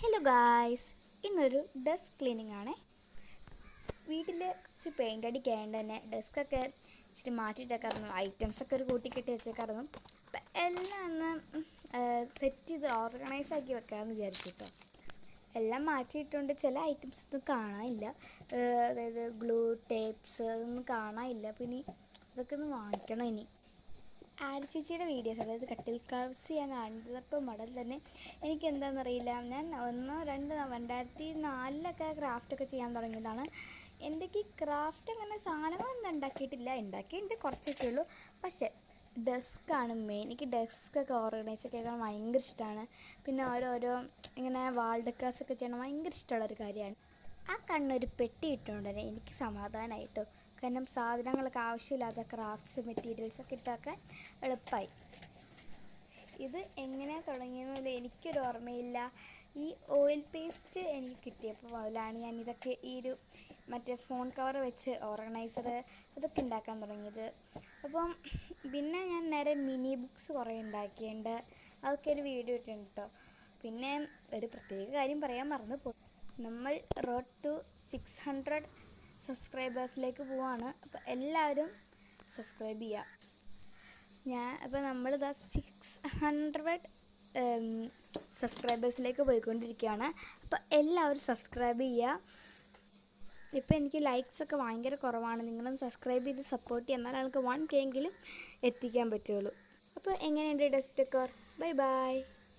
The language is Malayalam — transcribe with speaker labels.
Speaker 1: ഹലോ ഗായ്സ്, ഇന്നൊരു ഡെസ്ക് ക്ലീനിങ് ആണ്. വീട്ടിൽ കുറച്ച് പെയിൻ്റ് അടിക്കാണ്ട് തന്നെ ഡെസ്കൊക്കെ ഇച്ചിരി മാറ്റിയിട്ടേക്കായിരുന്നു. ഐറ്റംസൊക്കെ ഒരു കൂട്ടിക്കെട്ടി വെച്ചേക്കായിരുന്നു. അപ്പം എല്ലാം ഒന്ന് സെറ്റ് ചെയ്ത് ഓർഗനൈസ് ആക്കി വെക്കാമെന്ന് വിചാരിച്ചിട്ടോ. എല്ലാം മാറ്റിയിട്ടുണ്ട്. ചില ഐറ്റംസ് ഒന്നും കാണാനില്ല, അതായത് ഗ്ലൂ ടേപ്സ് അതൊന്നും കാണാനില്ല. പിന്നെ അതൊക്കെ ഒന്ന് വാങ്ങിക്കണം. ഇനി ആര്യ ചേച്ചിയുടെ വീഡിയോസ്, അതായത് കട്ടിൽ ക്രാഫ്റ്റ്സ് ഞാൻ കണ്ടപ്പോൾ മുതൽ തന്നെ എനിക്ക് എന്താണെന്നറിയില്ല, ഞാൻ 2004 ക്രാഫ്റ്റൊക്കെ ചെയ്യാൻ തുടങ്ങിയതാണ്. എന്തൊക്കെ ക്രാഫ്റ്റ് അങ്ങനെ സാധനങ്ങളൊന്നും ഉണ്ടാക്കിയിട്ടുണ്ട്, കുറച്ചൊക്കെ ഉള്ളൂ. പക്ഷേ ഡെസ്ക്കാണ് മെയിൻ. എനിക്ക് ഡെസ്കൊക്കെ ഓർഗനൈസ് ഒക്കെ ആക്കാൻ ഭയങ്കര ഇഷ്ടമാണ്. പിന്നെ ഓരോരോ ഇങ്ങനെ വാൾ ഡെക്കേഴ്സൊക്കെ ചെയ്യണം ഭയങ്കര ഇഷ്ടമുള്ളൊരു കാര്യമാണ്. ആ കണ്ണൊരു പെട്ടി ഇട്ടുകൊണ്ട് തന്നെ എനിക്ക് സമാധാനമായിട്ടോ. കാരണം സാധനങ്ങളൊക്കെ ആവശ്യമില്ലാത്ത ക്രാഫ്റ്റ്സ് മെറ്റീരിയൽസൊക്കെ ഇട്ടാക്കാൻ എളുപ്പമായി. ഇത് എങ്ങനെയാണ് തുടങ്ങിയെന്നല്ല എനിക്കൊരു ഓർമ്മയില്ല. ഈ ഓയിൽ പേസ്റ്റ് എനിക്ക് കിട്ടിയപ്പോൾ മുതലാണ് ഞാൻ ഇതൊക്കെ മറ്റേ ഫോൺ കവർ വെച്ച് ഓർഗനൈസർ അതൊക്കെ ഉണ്ടാക്കാൻ തുടങ്ങിയത്. അപ്പം പിന്നെ ഞാൻ നേരെ മിനി ബുക്സ് കുറേ ഉണ്ടാക്കിയിട്ടുണ്ട്. അതൊക്കെ ഒരു വീഡിയോ ഇട്ടിട്ടുണ്ട് കേട്ടോ. പിന്നെ ഒരു പ്രത്യേക കാര്യം പറയാൻ മറന്നുപോയി. നമ്മൾ റോഡ് ടു 600 സബ്സ്ക്രൈബേഴ്സിലേക്ക് പോവാണ്. അപ്പോൾ എല്ലാവരും സബ്സ്ക്രൈബ് ചെയ്യുക. അപ്പോൾ നമ്മളിതാ 600 സബ്സ്ക്രൈബേഴ്സിലേക്ക് പോയിക്കൊണ്ടിരിക്കുകയാണ്. അപ്പോൾ എല്ലാവരും സബ്സ്ക്രൈബ് ചെയ്യുക. ഇപ്പോൾ എനിക്ക് ലൈക്സൊക്കെ ഭയങ്കര കുറവാണ്. നിങ്ങളും സബ്സ്ക്രൈബ് ചെയ്ത് സപ്പോർട്ട് ചെയ്യുക, എന്നാൽ ആൾക്ക് 1K എങ്കിലും എത്തിക്കാൻ പറ്റുള്ളൂ. അപ്പോൾ എങ്ങനെയുണ്ട് ഡെസ്ക് ഡെക്കോർ? Bye bye.